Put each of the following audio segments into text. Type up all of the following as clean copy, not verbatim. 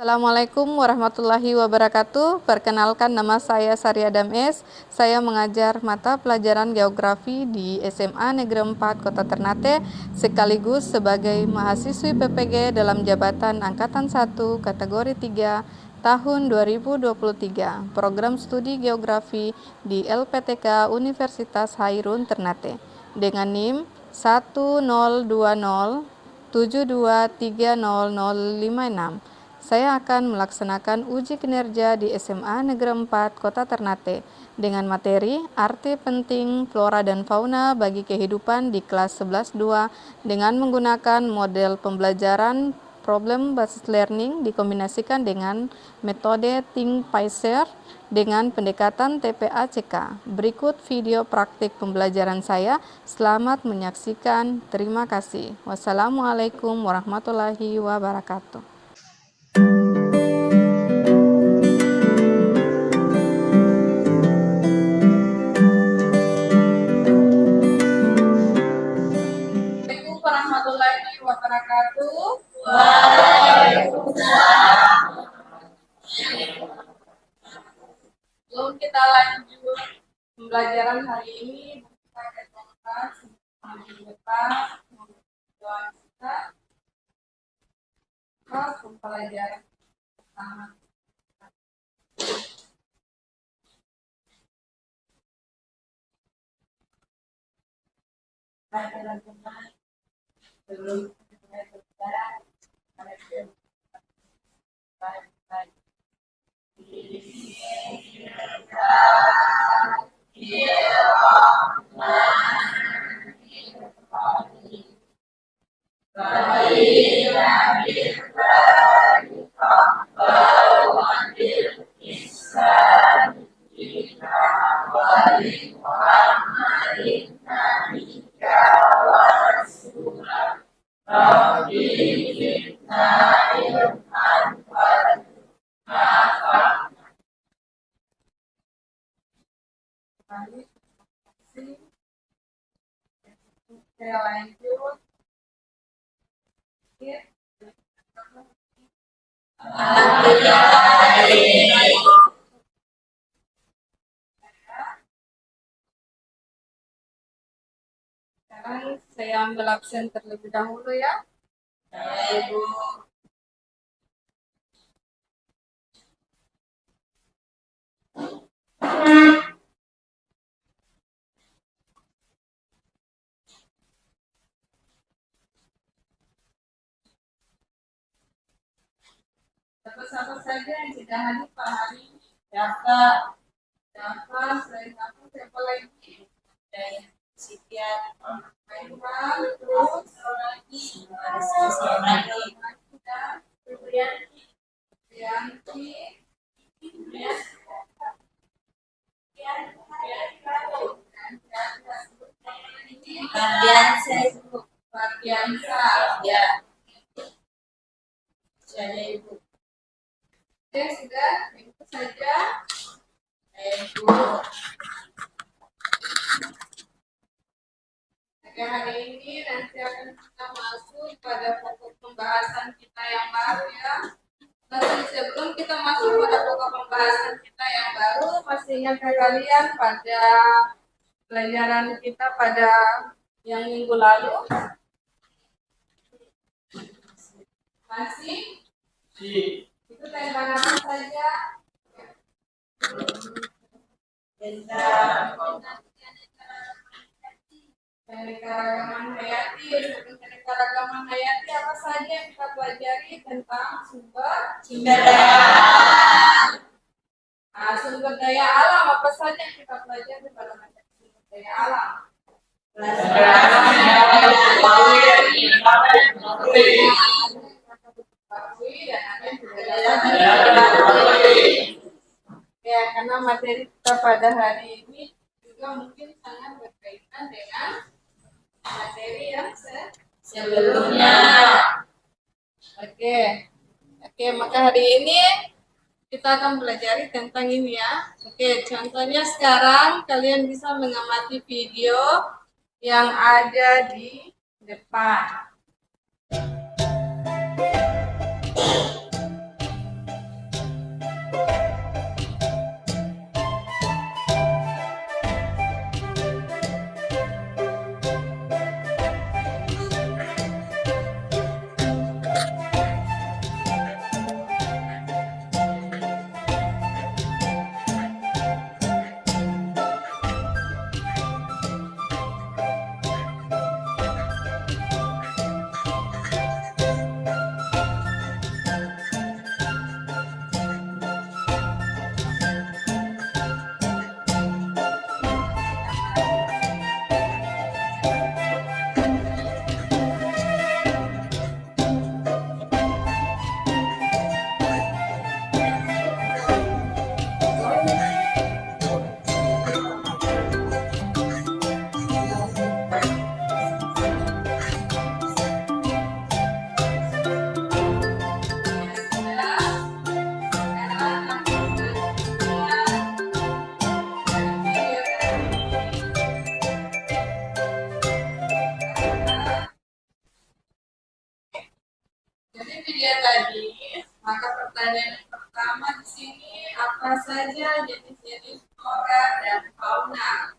Assalamualaikum warahmatullahi wabarakatuh. Perkenalkan, nama saya Sari Adam S. Saya mengajar mata pelajaran geografi di SMA Negeri 4 Kota Ternate sekaligus sebagai mahasiswi PPG dalam jabatan Angkatan 1 kategori 3 tahun 2023 program studi geografi di LPTK Universitas Hairun Ternate dengan NIM 102072300056. Saya akan melaksanakan uji kinerja di SMA Negeri 4 Kota Ternate dengan materi arti penting flora dan fauna bagi kehidupan di kelas 11-2 dengan menggunakan model pembelajaran problem based learning dikombinasikan dengan metode Think Pacer dengan pendekatan TPACK. Berikut video praktik pembelajaran saya. Selamat menyaksikan. Terima kasih. Wassalamualaikum warahmatullahi wabarakatuh. Assalamualaikum warahmatullahi wabarakatuh. Sebelum kita lanjut pembelajaran hari ini, kita akan membahas doa kita ke pembelajaran pertama. Sebelum kita berbicara, saya lanjut. Sekarang saya ambil absen terlebih dahulu ya. Ibu. Siapa saja yang tidak hadir Pak hari ini? Siapa lagi? Sekian. Terus Fardiansa, ya. Saya Ibu. Oke, sudah, itu saja. Ibu. Oke, hari ini nanti akan kita masuk pada pokok pembahasan kita yang baru ya. Nanti sebelum kita masuk pada pokok pembahasan kita yang baru, pastinya kalian pada pelajaran kita pada yang minggu lalu masih itu tentang apa saja? Tentang keanekaragaman hayati. Keanekaragaman hayati apa saja yang kita pelajari tentang sumber daya. Sumber daya alam apa saja yang kita pelajari pada materi sumber daya alam? Ya, karena materi kita pada hari ini juga mungkin sangat berkaitan dengan materi yang sebelumnya. Oke, maka hari ini kita akan belajar tentang ini ya. Oke, contohnya sekarang kalian bisa mengamati video yang ada di depan. pertanyaan yang pertama di sini, apa saja jenis-jenis flora dan fauna?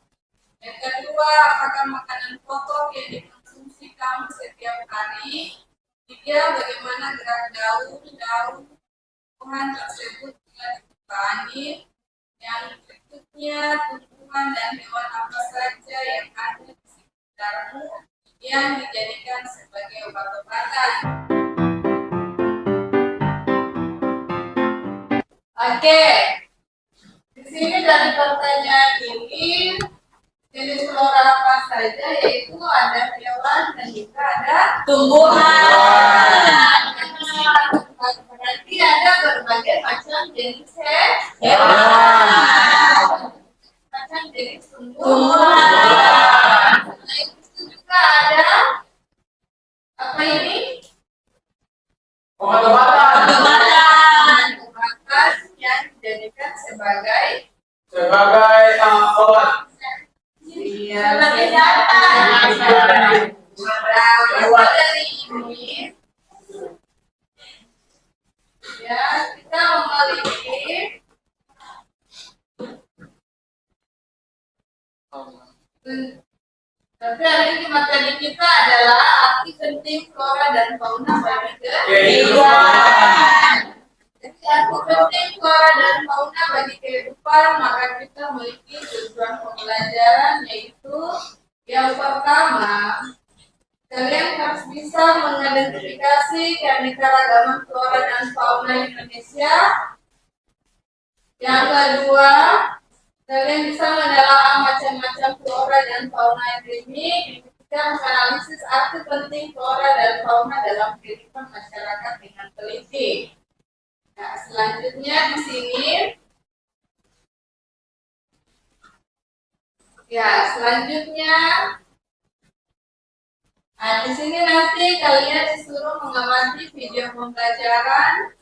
Yang kedua, apakah makanan pokok yang dikonsumsi kamu setiap hari? Tiga, bagaimana gerak daun tumbuhan tersebut jika ditebani? Yang berikutnya, tumbuhan dan hewan apa saja yang ada di sekitarmu yang dijadikan sebagai obat-obatan? Oke, di sini dari pertanyaan ini jenis flora apa saja, yaitu ada hewan dan juga ada tumbuhan. Berarti ada berbagai macam jenis hewan, macam jenis tumbuhan. Selain itu juga ada apa ini? Obat-obatan yang dijadikan sebagai obat. Iya, kesehatan. Nah, dari ini, ya kita memiliki tapi hari ini materi kita adalah arti penting flora dan fauna bagi kehidupan. Jadi arti penting flora dan fauna bagi kehidupan, maka kita memiliki tujuan pembelajaran, yaitu yang pertama, kalian harus bisa mengidentifikasi keanekaragaman flora dan fauna Indonesia. Yang kedua, kalian bisa menelaah macam-macam flora dan fauna endemik. Kita menganalisis arti penting flora dan fauna dalam kehidupan masyarakat dengan teliti. Nah, selanjutnya di sini, nah, di sini nanti kalian disuruh mengamati video pembelajaran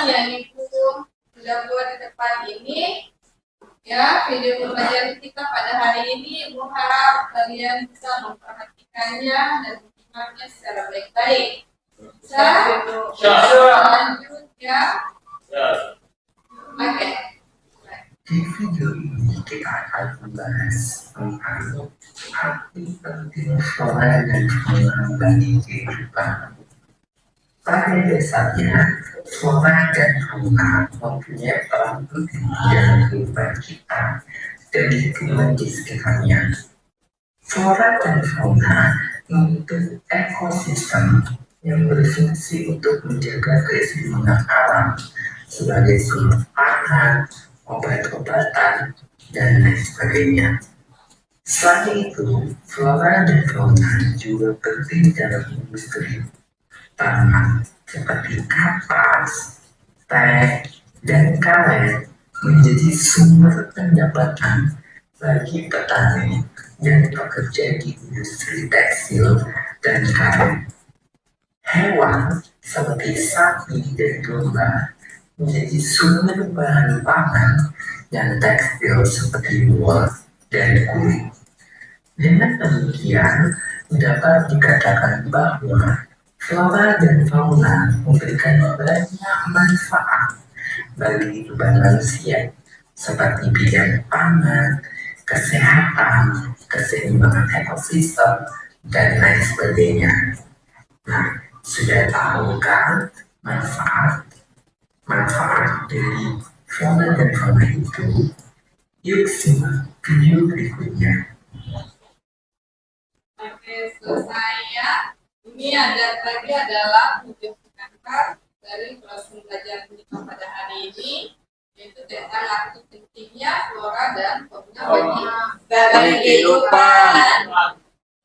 yang itu sudah buat di depan ini. Ya, video pembelajaran kita pada hari ini, Ibu harap kalian bisa memperhatikannya dan menyimaknya secara baik-baik. Bisa? Lanjut ya. Oke. Di video ini kita akan membahas tentang arti penting flora dan fauna bagi kehidupan. Pada dasarnya, flora dan fauna mempunyai peran penting dalam kehidupan kita dan lingkungan di sekitarnya. Flora dan fauna membentuk ekosistem yang berfungsi untuk menjaga keseimbangan alam sebagai sumber pangan, obat-obatan, dan lain sebagainya. Selain itu, flora dan fauna juga penting dalam industri tanaman seperti kapas, teh, dan karet menjadi sumber pendapatan bagi petani dan pekerja di industri tekstil dan karet. Hewan seperti sapi dan domba menjadi sumber bahan pangan dan tekstil seperti wool dan kulit. Dengan demikian, dapat dikatakan bahwa flora dan fauna memberikan banyak manfaat bagi kehidupan manusia, seperti bidang pangan, kesehatan, keseimbangan ekosistem, dan lain sebagainya. Nah, sudah tahu kan manfaat dari flora dan fauna itu? Yuk simak video berikutnya. Oke, selesai ya. Ini tadi adalah video singkat dari kelas pembelajaran kita pada hari ini, yaitu tentang arti pentingnya flora dan fauna bagi kehidupan.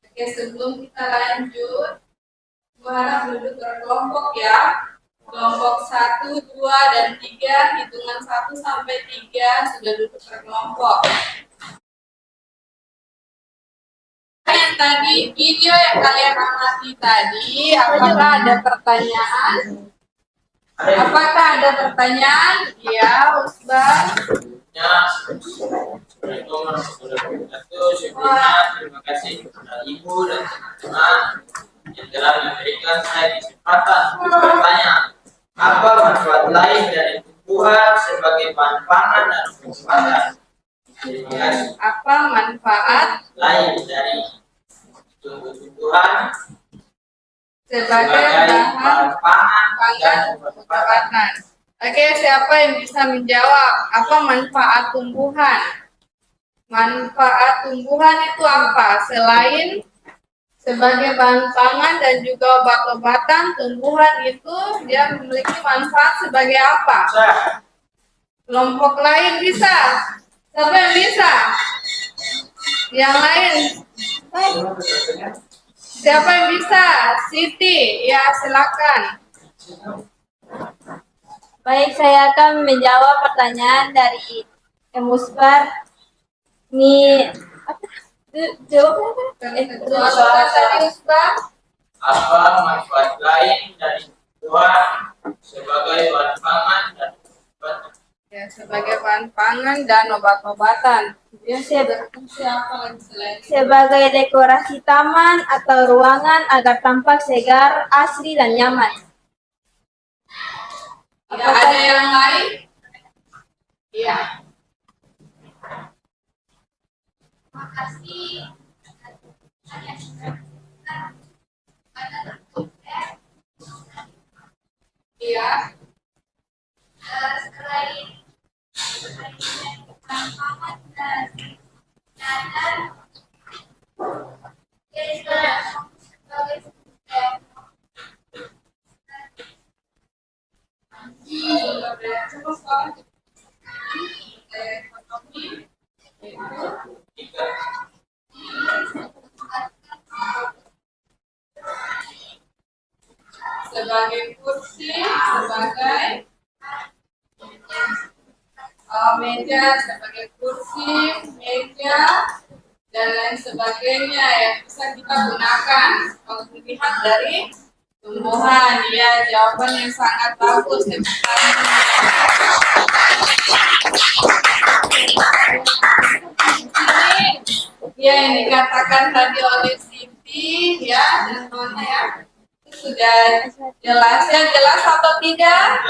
Oke, sebelum kita lanjut, gua harap duduk berkelompok ya. Kelompok 1, 2, dan 3, hitungan 1 sampai 3 sudah duduk berkelompok. Yang tadi, video yang kalian amati tadi, apakah ada pertanyaan? Apakah ada pertanyaan? Ya, Usbah. Ya, Assalamualaikum warahmatullahi wabarakatuh. Terima kasih kepada Ibu dan teman-teman yang telah memberikan saya kesempatan bertanya. pangan dan obat-obatan. Terima kasih. Apa manfaat Lain dari tumbuh-tumbuhan sebagai bahan pangan dan obat-obatan? Oke, siapa yang bisa menjawab? Apa manfaat tumbuhan? Manfaat tumbuhan itu apa? Selain sebagai bahan pangan dan juga obat-obatan, tumbuhan itu dia memiliki manfaat sebagai apa? Kelompok lain bisa? Siapa yang bisa? Yang lain? Siapa yang bisa? Siti, ya silakan. Baik, saya akan menjawab pertanyaan dari Musbar. Jawab Soal tadi Ustaz. Apa manfaat lain dari tumbuhan sebagai bahan pangan dan obat-obatan? Ya, sebagai bahan pangan dan obat-obatan. Ya, siapa lagi selain sebagai dekorasi taman atau ruangan agar tampak segar, asri, dan nyaman. ya, ada yang lain? Iya. Iya. Sebagai kursi, sebagai meja, sebagai kursi, meja, dan lain sebagainya yang bisa kita gunakan kalau dilihat dari tumbuhan. Ya, jawaban yang sangat bagus. Ini ya yang dikatakan tadi oleh Siti ya, dan temannya ya. Sudah jelas ya, jelas atau tidak?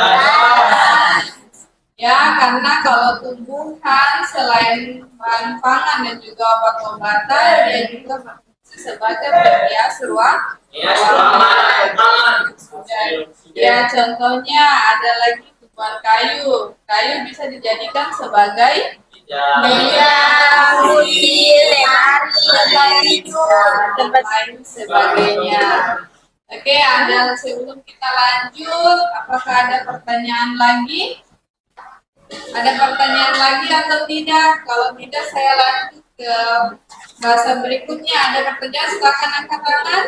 Ya, karena kalau tumbuhan selain bahan pangan dan juga obat-obatan, dia juga berfungsi sebagai penghias ruangan. Ya, contohnya ada lagi tumbuhan kayu. Kayu bisa dijadikan sebagai meja, kursi, lemari, tempat tidur, tempat lain sebagainya. Oke, ada sebelum kita lanjut, apakah ada pertanyaan lagi? Ada pertanyaan lagi atau tidak? Kalau tidak, saya lanjut ke bahasa berikutnya. Ada pertanyaan, silakan angkat tangan.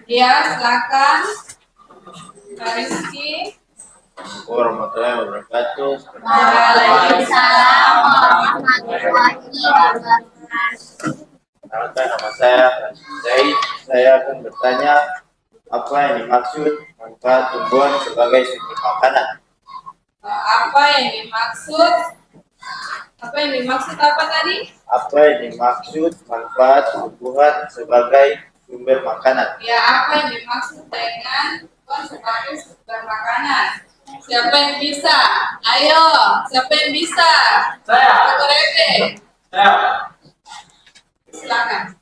Ya, silakan. Pak Rizky. Warahmatullahi wabarakatuh. Waalaikumsalam warahmatullahi wabarakatuh. Perkenalkan, nama saya Zaid. Saya akan bertanya apa yang dimaksud manfaat tumbuhan sebagai sumber makanan. Apa yang dimaksud? Apa tadi? Apa yang dimaksud manfaat tumbuhan sebagai sumber makanan? Ya, apa yang dimaksud dengan tumbuhan sebagai sumber makanan? Siapa yang bisa? Ayo, siapa yang bisa? Saya. Dr. Ede. Saya. Silakan.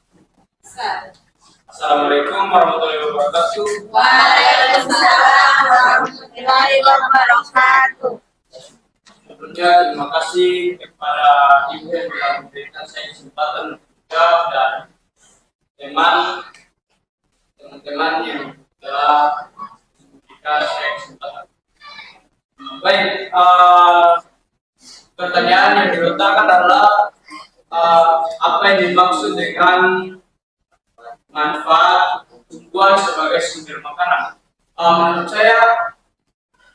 Assalamualaikum warahmatullahi wabarakatuh. Waalaikumsalam warahmatullahi wabarakatuh. Sebelumnya terima kasih kepada Ibu yang telah memberikan saya kesempatan untuk menjawab dan teman-teman yang telah memberikan saya kesempatan. Baik, pertanyaan yang diletakkan adalah apa yang dimaksud dengan manfaat tumbuhan sebagai sumber makanan. Menurut saya,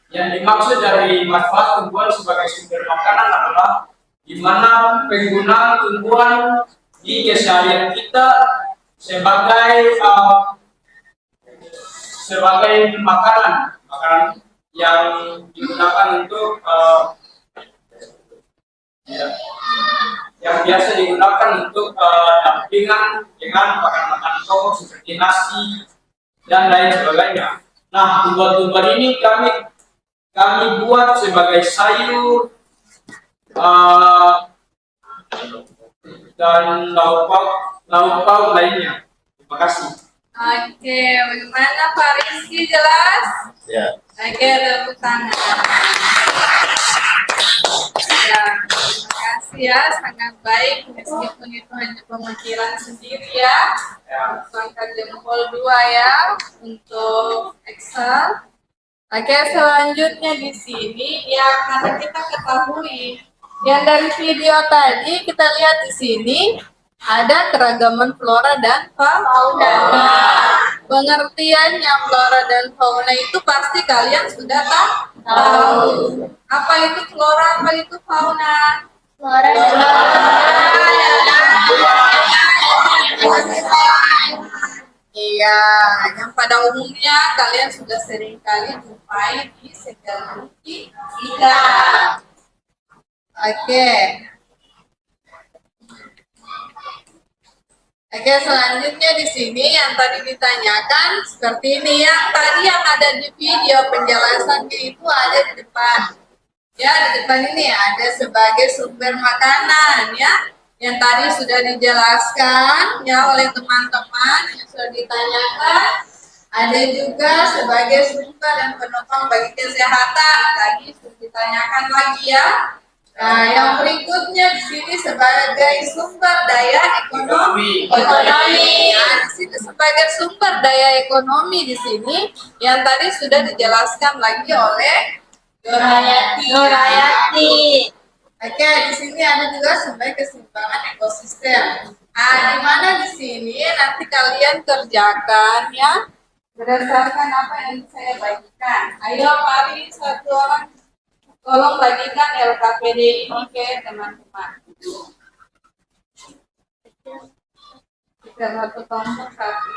yang dimaksud dari manfaat tumbuhan sebagai sumber makanan adalah di mana penggunaan tumbuhan di keseharian kita sebagai makanan yang digunakan untuk yang biasa digunakan untuk dampingan dengan makanan pokok seperti nasi dan lain sebagainya. Nah, tumbuhan-tumbuhan ini kami kami buat sebagai sayur dan lauk pauk lainnya. Terima kasih. Oke, bagaimana Pak Rizky, jelas? Ya. Oke, tepuk tangan. Ya, terima kasih ya, sangat baik meskipun itu hanya pemikiran sendiri ya. Angkat jempol 2 ya untuk Excel. Oke, selanjutnya di sini ya, karena kita ketahui yang dari video tadi kita lihat di sini ada keragaman flora dan fauna. Pengertiannya flora dan fauna itu pasti kalian sudah tahu. Apa itu flora, apa itu fauna? Flora Iya, yang pada umumnya kalian sudah sering kali jumpai di segala kita. Oke. Oke, selanjutnya di sini yang tadi ditanyakan seperti ini, yang tadi yang ada di video penjelasannya itu ada di depan. Ya, di depan ini ada sebagai sumber makanan ya, yang tadi sudah dijelaskan ya oleh teman-teman yang sudah ditanyakan. Ada juga sebagai sumber dan penopang bagi kesehatan, tadi sudah ditanyakan lagi ya. Nah, yang berikutnya di sini sebagai sumber daya ekonomi. Nah, di sini sebagai sumber daya ekonomi di sini yang tadi sudah dijelaskan lagi oleh Nurayati. Oke, di sini ada juga sebagai keseimbangan ekosistem. Nah, di mana di sini nanti kalian kerjakan ya berdasarkan apa yang saya bagikan. Ayo, mari satu orang tolong bagikan LKPD ini ke teman-teman. Kita satu kelompok satu.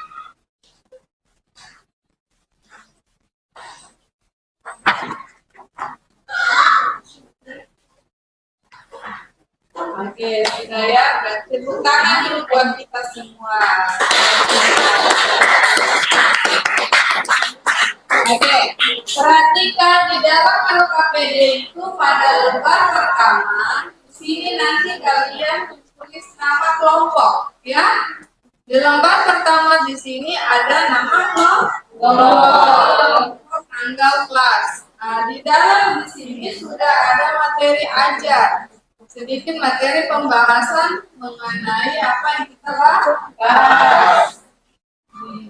Oke, sudah ya. Tepuk tangan dulu buat kita semua. Oke, perhatikan di dalam LKPD itu pada lembar pertama, di sini nanti kalian tulis nama kelompok, ya. Di lembar pertama di sini ada nama kelompok, tanggal kelas. Nah, di dalam di sini sudah ada materi ajar, sedikit materi pembahasan mengenai apa yang kita bahas.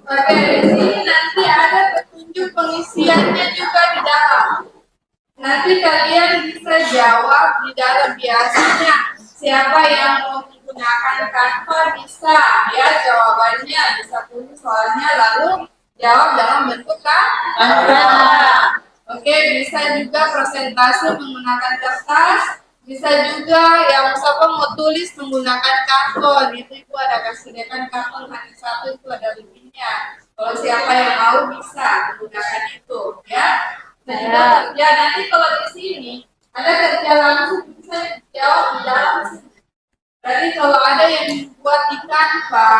Oke, di sini nanti ada petunjuk pengisiannya juga di dalam. Nanti kalian bisa jawab di dalam biasanya. Siapa yang mau menggunakan Canva bisa ya jawabannya, bisa tulis soalnya lalu jawab dalam bentuk Canva. Oke, bisa juga presentasi menggunakan kertas. Bisa juga yang siapa mau tulis menggunakan karton, itu ada kesediaan karton hanya satu, itu ada lebihnya. Kalau siapa yang mau bisa menggunakan itu, ya. Dan juga kerja nanti kalau di sini ada kerja langsung bisa jawab di dalam sini. Berarti kalau ada yang buat di Canva,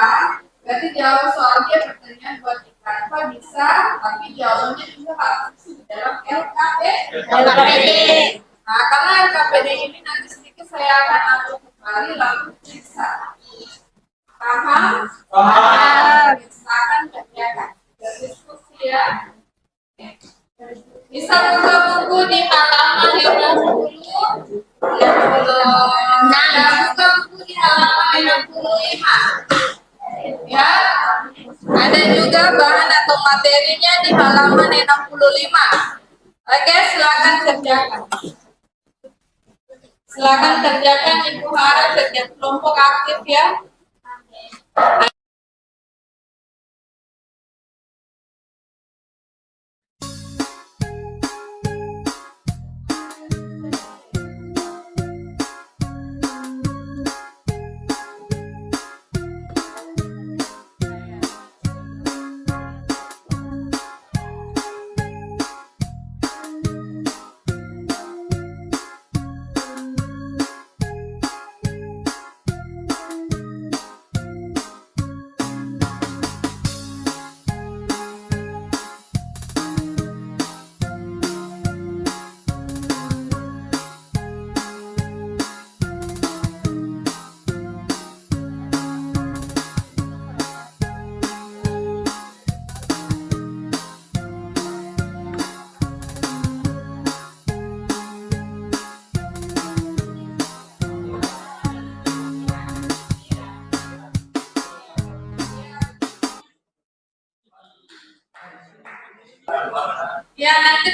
berarti jawab soalnya pertanyaan buat di Canva bisa, tapi jawabannya juga harus di dalam LKPD. Nah, karena LKPD ini nanti sedikit saya akan atur kembali lalu bisa. Paham? Paham. Silakan kerjakan. Diskusi ya. Bisa buka buku di halaman 60. Nah, buka buku di halaman 65. Ya. Ada juga bahan atau materinya di halaman 65. Oke, silakan kerjakan. Silakan kerjakan, Ibu harap setiap kelompok aktif ya.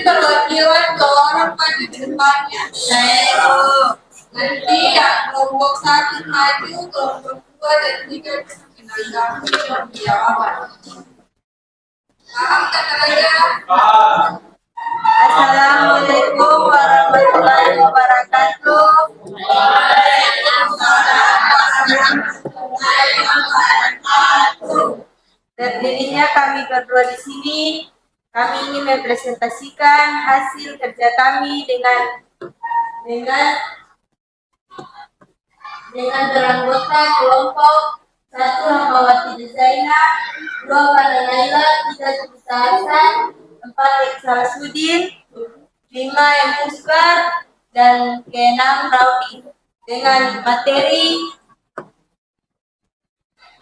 perwakilan ke orang maju di depannya. Saya itu. Nanti ya kelompok 1 maju, kelompok 2 dan 3 menanggapi jawaban. Paham kan aja? Assalamualaikum warahmatullahi wabarakatuh. Terdirinya kami berdua di sini, kami ingin mempresentasikan hasil kerja kami dengan beranggota kelompok 1 Hamawati Desaina, 2 Pada Naila, 3 Juta Hasan, 4 Eksalasudin, 5 Emuskar, dan ke-6 Raudi dengan materi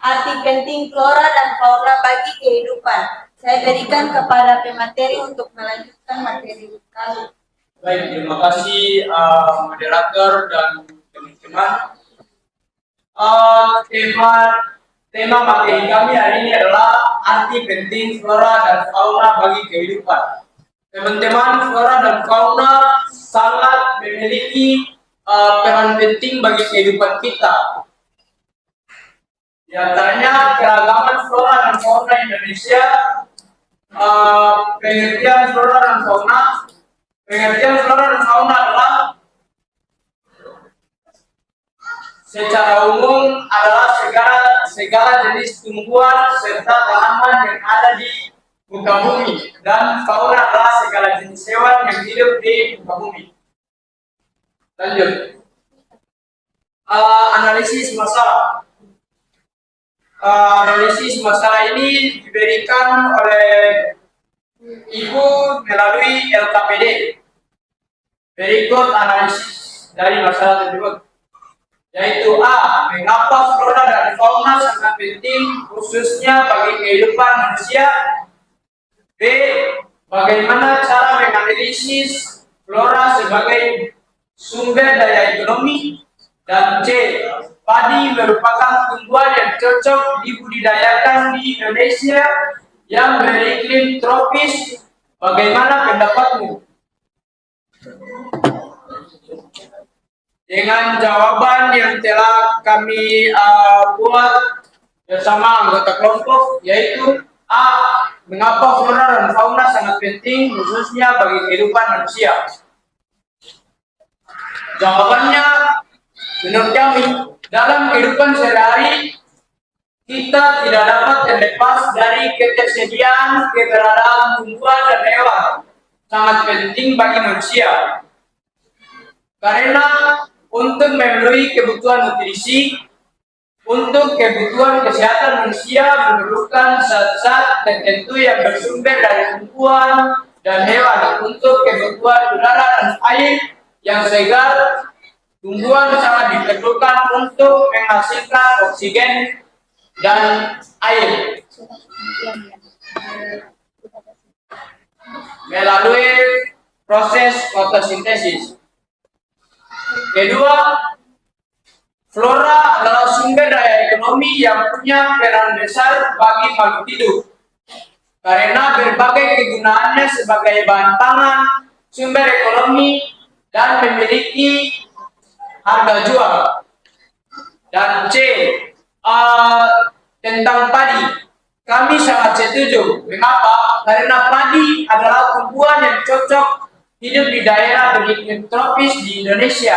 arti penting flora dan fauna bagi kehidupan. Saya berikan kepada pemateri untuk melanjutkan materi kami. Baik, terima kasih moderator dan teman-teman. Tema materi kami hari ini adalah arti penting flora dan fauna bagi kehidupan. Teman-teman, flora dan fauna sangat memiliki peran penting bagi kehidupan kita. Di antaranya keragaman flora dan fauna Indonesia, pengertian flora dan fauna adalah secara umum adalah segala jenis tumbuhan serta tanaman yang ada di muka bumi, dan fauna adalah segala jenis hewan yang hidup di muka bumi. Lanjut. Analisis masalah. Analisis masalah ini diberikan oleh Ibu melalui LKPD. Berikut analisis dari masalah tersebut, yaitu A. Mengapa flora dan fauna sangat penting khususnya bagi kehidupan manusia. B. Bagaimana cara menganalisis flora sebagai sumber daya ekonomi. Dan C. Padi merupakan tumbuhan yang cocok dibudidayakan di Indonesia yang beriklim tropis. Bagaimana pendapatmu? Dengan jawaban yang telah kami buat bersama anggota kelompok, yaitu A. Mengapa flora dan fauna sangat penting khususnya bagi kehidupan manusia? Jawabannya, menurut kami, dalam kehidupan sehari-hari kita tidak dapat terlepas dari ketersediaan keberadaan tumbuhan dan hewan. Sangat penting bagi manusia. Karena untuk memenuhi kebutuhan nutrisi, untuk kebutuhan kesehatan manusia memerlukan zat-zat tertentu yang bersumber dari tumbuhan dan hewan. Untuk kebutuhan udara dan air yang segar, tumbuhan sangat diperlukan untuk menghasilkan oksigen dan air melalui proses fotosintesis. Kedua, flora adalah sumber daya ekonomi yang punya peran besar bagi makhluk hidup karena berbagai kegunaannya sebagai bahan pangan, sumber ekonomi, dan memiliki harga jual. Dan C. Tentang padi, kami sangat setuju. Mengapa? Karena padi adalah tumbuhan yang cocok hidup di daerah beriklim tropis di Indonesia.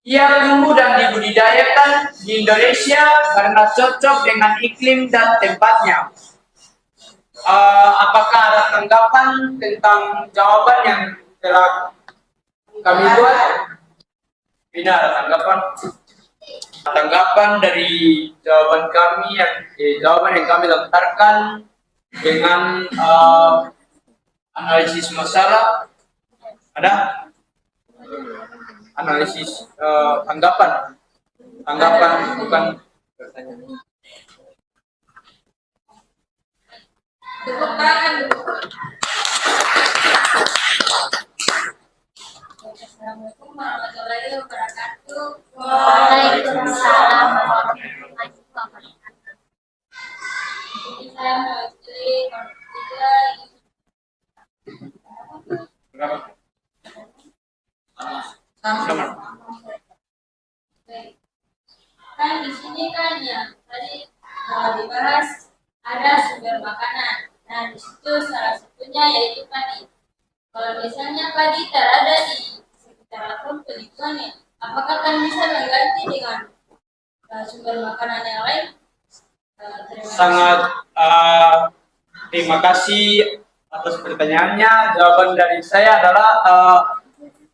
Ia tumbuh dan dibudidayakan di Indonesia karena cocok dengan iklim dan tempatnya. Apakah ada tanggapan tentang jawaban yang telah kami buat? Tidak ada tanggapan dari jawaban kami jawaban yang kami lontarkan dengan analisis masalah. Ada analisis tanggapan bukan pertanyaan. Tepuk tangan dulu. Assalamualaikum warahmatullahi wabarakatuh. Waalaikumsalam warahmatullahi wabarakatuh. Jadi saya mewakili kelompok 3 Kan di sini kan yang tadi dibahas ada sumber makanan. Nah, di situ salah satunya yaitu padi. Kalau misalnya padi terada di sekitar akun lingkungan, apakah kan bisa mengganti dengan sumber makanan yang lain? Terima kasih. Sangat terima kasih atas pertanyaannya. Jawaban dari saya adalah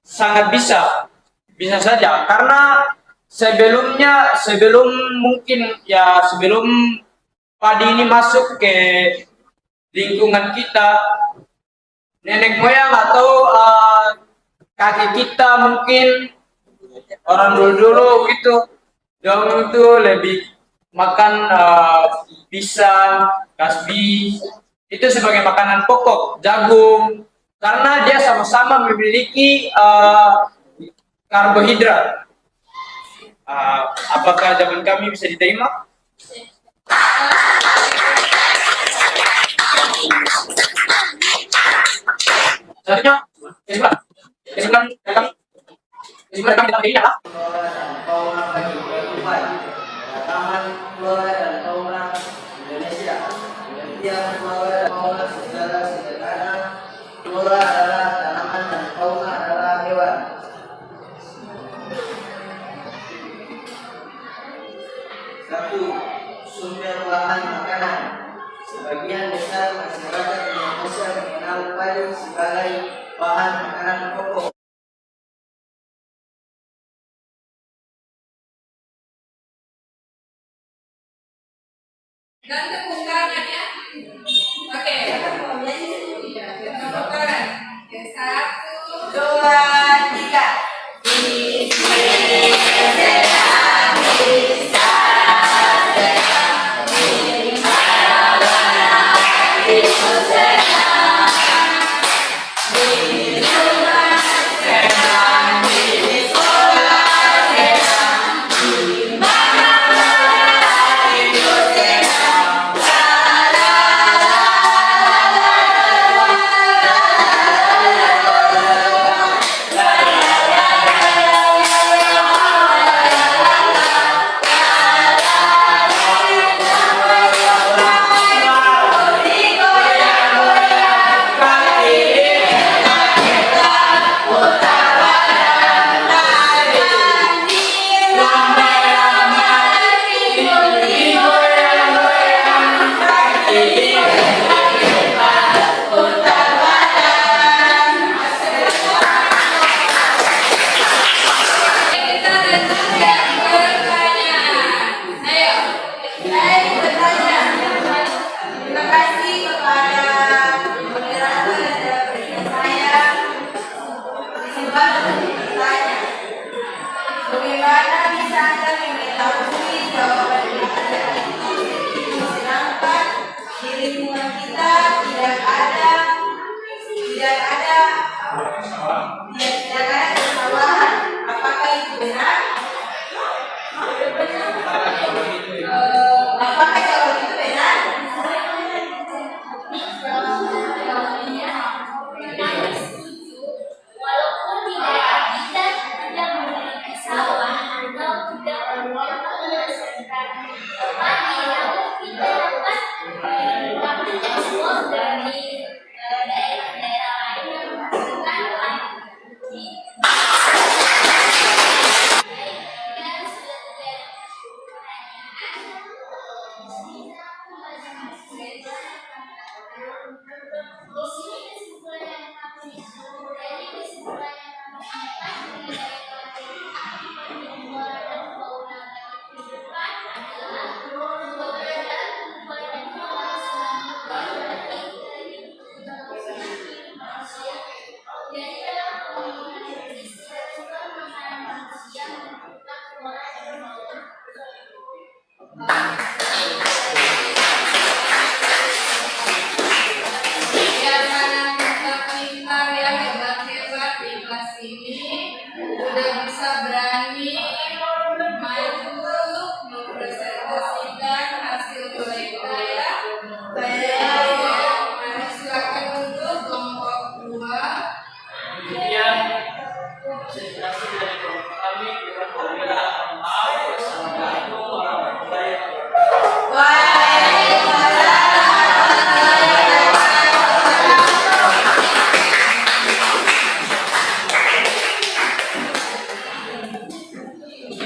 sangat bisa saja, karena sebelum mungkin ya sebelum padi ini masuk ke lingkungan kita, nenek moyang atau kakek kita mungkin orang dulu itu dong itu lebih makan pisang, kasbi itu sebagai makanan pokok, jagung, karena dia sama-sama memiliki karbohidrat. Apakah zaman kami bisa diterima? Selanjutnya, kesimpulan kami ini adalah Taman Flora dan Fauna Indonesia. Pengertian flora dan fauna secara sederhana, flora adalah tanaman dan fauna adalah hewan. Satu, sumber bahan makanan. Sebagian besar masyarakat Indonesia mengenal padi sebagai bahan makanan pokok. Dan tepuk tangan ya. Oke. Tepuk tangan. Oke, 1, 2, 3.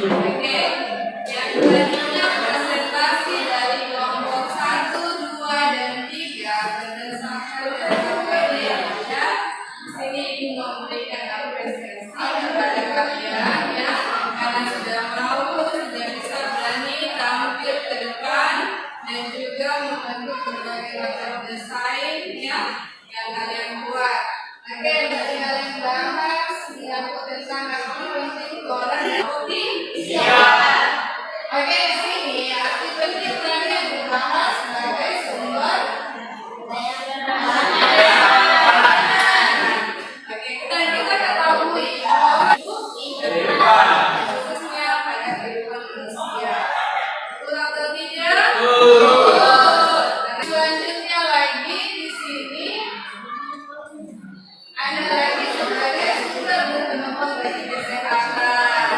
Oke, yang selanjutnya presentasi dari kelompok 1, 2, dan 3 berdasarkan jawaban yang ada. Di sini ingin memberikan apresiasi kepada kalian ya, karena sudah mau, sudah bisa berani tampil ke depan dan juga membentuk berbagai macam desain ya yang kalian buat. Oke, dari kalian bahas menyangkut tentang arti penting flora dan fauna. Siap. Oke, di sini arti penting flora dibahas sebagai sumber Oke, kita ketahui bahwa khususnya pada kehidupan manusia. Betul atau tidak? Selanjutnya lagi di sini ada lagi sebagai sumber berkembang bagi kesehatan.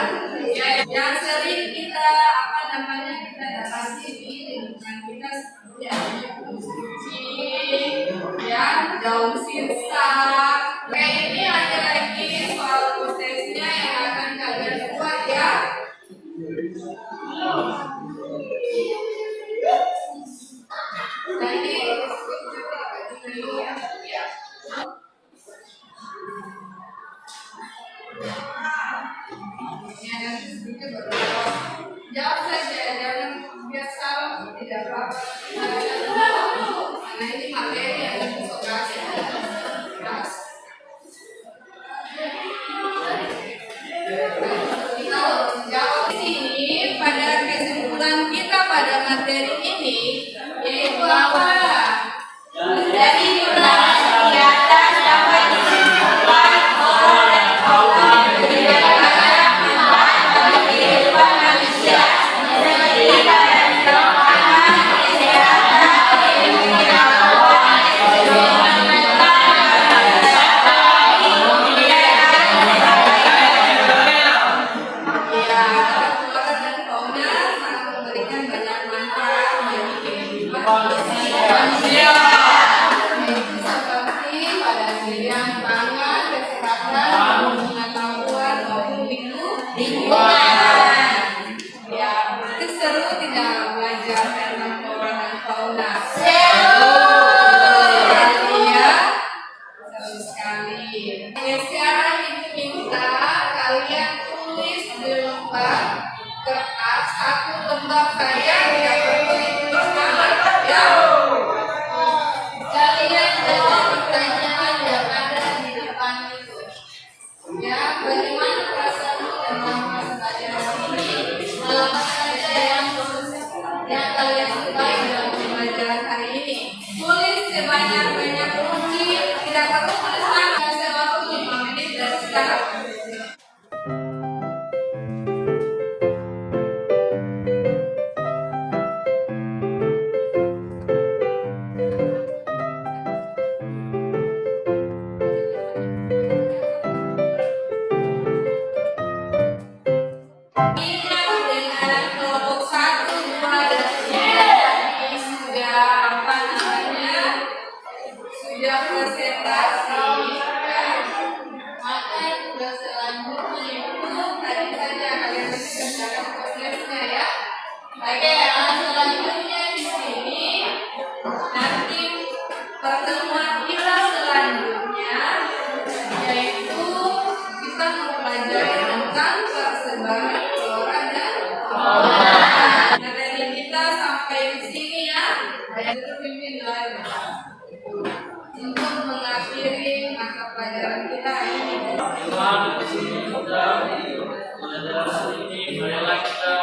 Ya, yang sering kita kita dapati di lingkungan kita seperti adanya konsumsi, ya, daun sirsa. Kayak ini ada lagi soal prosesnya yang akan kalian buat ya. Nanti ya. Ya, nanti sedikit berdoa. Jawab saja, jangan biar salah tidak apa-apa. Karena ini materi yang besok kasih. Kita jawab di sini pada kesimpulan kita pada materi ini yaitu apa? Dari jumlah di atas dapat disimpulkan flora dan fauna merupakan manfaat bagi kehidupan manusia seperti badan makanan, kesehatan, ilmu pengetahuan, kesehatan mental, wisata, kebudayaan, ya, flora dan fauna sangat memberikan banyak manfaat bagi kehidupan manusia. Yaitu seperti pada bidang pangan, kesehatan, pengetahuan maupun lingkungan. Ya, berarti seru tidak belajar tentang flora dan fauna? Seru. Iya, seru sekali. Oke, sekarang ibu minta kalian tulis di lembar kertas 1 lembar saja, tidak perlu ditulis nama ya. Kalian jawab pertanyaan yang ada di depan itu. Ya, bagaimana perasaanmu tentang pelajaran ini? Apa saja yang kalian sukai dalam pembelajaran hari ini? Tulis sebanyak-banyak mungkin. Tidak perlu tulis nama. Kasih waktu 5 menit dari sekarang. Ingat dengan kelompok 1, 2, dan 3 tadi sudah apa namanya? Sudah presentasi ya. Maka tugas selanjutnya itu tadi saja kalian kerjakan prosesnya ya. Oke, yang selanjutnya di sini nanti pertemuan kita selanjutnya yaitu kita mempelajari tentang persebaran flora dan fauna. Materi kita sampai di sini ya. Saya terpimpin lagi untuk mengakhiri mata pelajaran kita hari ini. Di sini kita belajar hari ini, marilah kita